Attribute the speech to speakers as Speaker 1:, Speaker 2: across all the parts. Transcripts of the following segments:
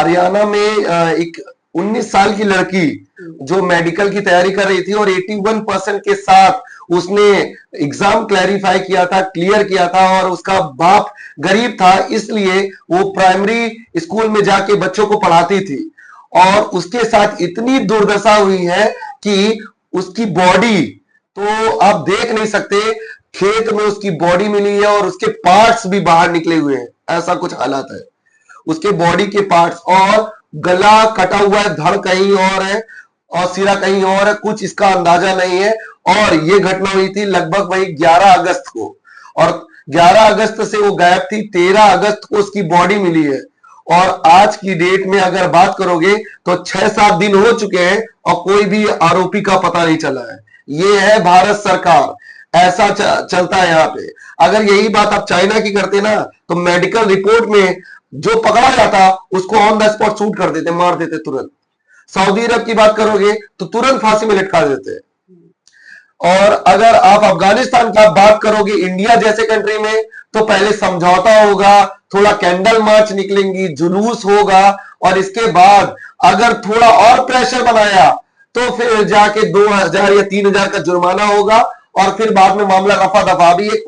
Speaker 1: हरियाणा में एक 19 साल की लड़की जो मेडिकल की तैयारी कर रही थी और 81% के साथ उसने एग्जाम क्लैरिफाई किया था, क्लियर किया था, और उसका बाप गरीब था, इसलिए वो प्राइमरी स्कूल में जाके बच्चों को पढ़ाती थी। और उसके साथ इतनी दुर्दशा हुई है कि उसकी बॉडी तो आप देख नहीं सकते, खेत में उसकी बॉडी मिली है और उसके पार्ट्स भी बाहर निकले हुए हैं, ऐसा कुछ हालात है उसके बॉडी के पार्ट्स। और गला कटा हुआ है, धड़ कहीं और है और सिरा कहीं और है, कुछ इसका अंदाजा नहीं है। और ये घटना हुई थी लगभग वही 11 अगस्त को, और 11 अगस्त से वो गायब थी, 13 अगस्त को उसकी बॉडी मिली है। और आज की डेट में अगर बात करोगे तो 6-7 दिन हो चुके हैं और कोई भी आरोपी का पता नहीं चला है। ये है भारत सरकार, ऐसा चलता है यहाँ पे। अगर यही बात आप चाइना की करते ना तो मेडिकल रिपोर्ट में जो पकड़ा जाता उसको ऑन द स्पॉट शूट कर देते, मार देते तुरंत। सऊदी अरब की बात करोगे तो तुरंत फांसी में लटका देते। और अगर आप अफगानिस्तान की बात करोगे, इंडिया जैसे कंट्री में, तो पहले समझौता होगा, थोड़ा कैंडल मार्च निकलेंगी, जुलूस होगा, और इसके बाद अगर थोड़ा और प्रेशर बनाया तो फिर जाके 2000 या 3000 का जुर्माना होगा। और फिर बाद में मामला रफा दफा। भी एक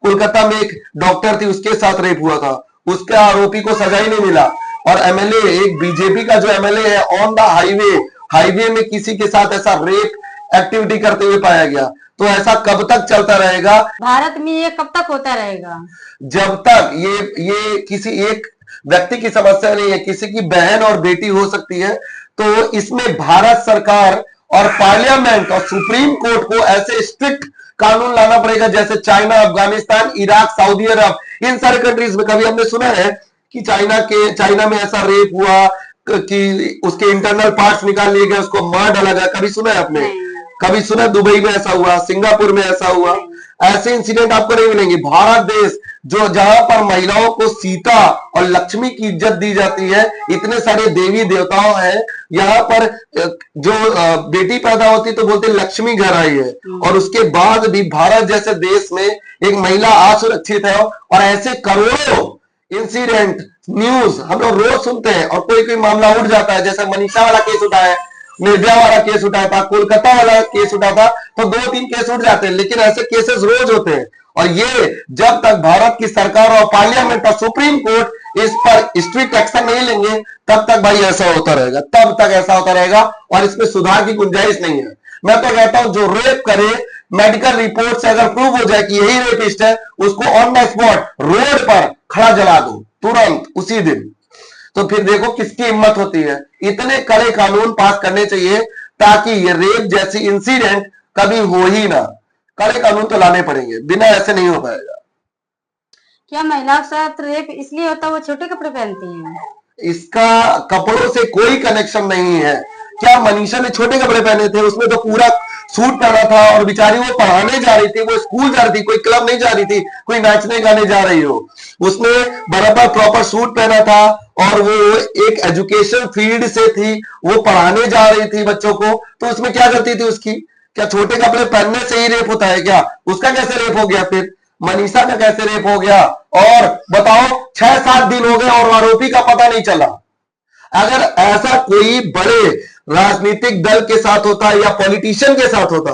Speaker 1: कोलकाता में एक डॉक्टर थी, उसके साथ रेप हुआ था, उसके आरोपी को सजा ही नहीं मिला। और एमएलए, एक बीजेपी का जो एमएलए है, ऑन द हाईवे में किसी के साथ ऐसा रेप एक्टिविटी करते हुए पाया गया। तो ऐसा कब तक चलता रहेगा
Speaker 2: भारत में? ये कब तक होता रहेगा?
Speaker 1: जब तक ये किसी एक व्यक्ति की समस्या नहीं है, किसी की बहन और बेटी हो सकती है। तो इसमें भारत सरकार और पार्लियामेंट और सुप्रीम कोर्ट को ऐसे स्ट्रिक्ट कानून लाना पड़ेगा, जैसे चाइना, अफगानिस्तान, इराक, सऊदी अरब, इन सारे कंट्रीज में। कभी हमने सुना है कि चाइना में ऐसा रेप हुआ कि उसके इंटरनल पार्ट्स निकाल लिए गए, उसको मार डाला गया? कभी सुना है आपने? कभी सुना दुबई में ऐसा हुआ, सिंगापुर में ऐसा हुआ? ऐसे इंसिडेंट आपको नहीं मिलेंगे। भारत देश जो जहां पर महिलाओं को सीता और लक्ष्मी की इज्जत दी जाती है, इतने सारे देवी देवताओं हैं, यहाँ पर जो बेटी पैदा होती तो बोलते लक्ष्मी घर आई है। और उसके बाद भी भारत जैसे देश में एक महिला असुरक्षित है। और ऐसे करोड़ों इंसिडेंट न्यूज हम लोग रोज सुनते हैं। और कोई मामला उठ जाता है, जैसे मनीषा वाला केस उठा है, निर्भया वाला केस उठा था, कोलकाता वाला केस उठा था, तो 2-3 केस उठ जाते हैं। लेकिन ऐसे केसेस रोज होते हैं। और ये जब तक भारत की सरकार और पार्लियामेंट और सुप्रीम कोर्ट इस पर स्ट्रिक्ट एक्शन नहीं लेंगे, तब तक भाई ऐसा होता रहेगा, तब तक ऐसा होता रहेगा। और इसमें सुधार की गुंजाइश नहीं है। मैं तो कहता हूं जो रेप करे, मेडिकल रिपोर्ट से अगर प्रूव हो जाए कि यही रेपिस्ट है, उसको ऑन द स्पॉट रोड पर खड़ा जला दो, तुरंत उसी दिन। तो फिर देखो किसकी हिम्मत होती है। इतने कड़े कानून पास करने चाहिए ताकि ये रेप जैसी इंसिडेंट कभी हो ही ना। कड़े कानून तो लाने पड़ेंगे, बिना ऐसे नहीं हो पाएगा।
Speaker 2: क्या महिलाओं के साथ रेप इसलिए होता है वो छोटे कपड़े पहनती हैं?
Speaker 1: इसका कपड़ों से कोई कनेक्शन नहीं है। क्या मनीषा ने छोटे कपड़े पहने थे? उसने तो पूरा सूट पहना था, और बेचारी वो पढ़ाने जा रही थी, वो स्कूल जा रही थी, कोई क्लब नहीं जा रही थी, कोई नाचने गाने जा रही हो। उसने बराबर प्रॉपर सूट पहना था, और वो एक एजुकेशन फील्ड से थी, वो पढ़ाने जा रही थी बच्चों को। तो उसमें क्या गलती थी उसकी? क्या छोटे कपड़े पहनने से ही रेप होता है क्या? उसका कैसे रेप हो गया? फिर मनीषा का कैसे रेप हो गया? और बताओ 6-7 दिन हो गए और आरोपी का पता नहीं चला। अगर ऐसा कोई बड़े राजनीतिक दल के साथ होता या पॉलिटिशियन के साथ होता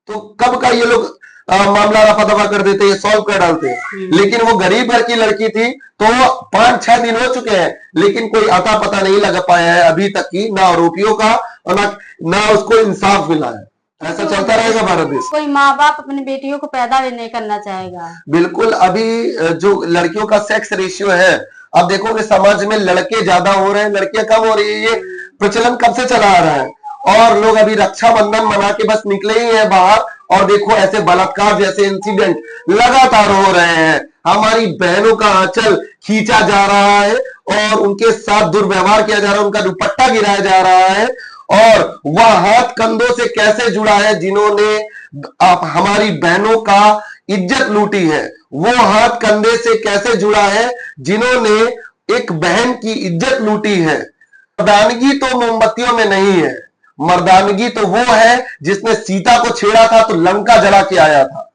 Speaker 1: तो कब का ये लोग मामला रफा दफा कर देते, सॉल्व कर डालते। लेकिन वो गरीब घर की लड़की थी, तो 5-6 दिन हो चुके हैं, लेकिन कोई अता पता नहीं लगा पाया है अभी तक की, ना आरोपियों का और ना उसको इंसाफ मिला है। ऐसा चलता रहेगा भारत देश।
Speaker 2: कोई माँ बाप अपनी बेटियों को पैदा भी नहीं करना चाहेगा।
Speaker 1: बिल्कुल। अभी जो लड़कियों का सेक्स रेशियो है, अब देखोगे समाज में लड़के ज्यादा हो रहे हैं, लड़कियां कम हो रही है। ये प्रचलन कब से चला आ रहा है। और लोग अभी रक्षाबंधन मना के बस निकले ही हैं बाहर, और देखो ऐसे बलात्कार जैसे इंसिडेंट लगातार हो रहे हैं। हमारी बहनों का आंचल खींचा जा रहा है और उनके साथ दुर्व्यवहार किया जा रहा है, उनका दुपट्टा गिराया जा रहा है। और वह हाथ कंधों से कैसे जुड़ा है जिन्होंने हमारी बहनों का इज्जत लूटी है, वो हाथ कंधे से कैसे जुड़ा है जिन्होंने एक बहन की इज्जत लूटी है। मर्दानगी तो मोमबत्तियों में नहीं है, मर्दानगी तो वो है जिसने सीता को छेड़ा था तो लंका जला के आया था।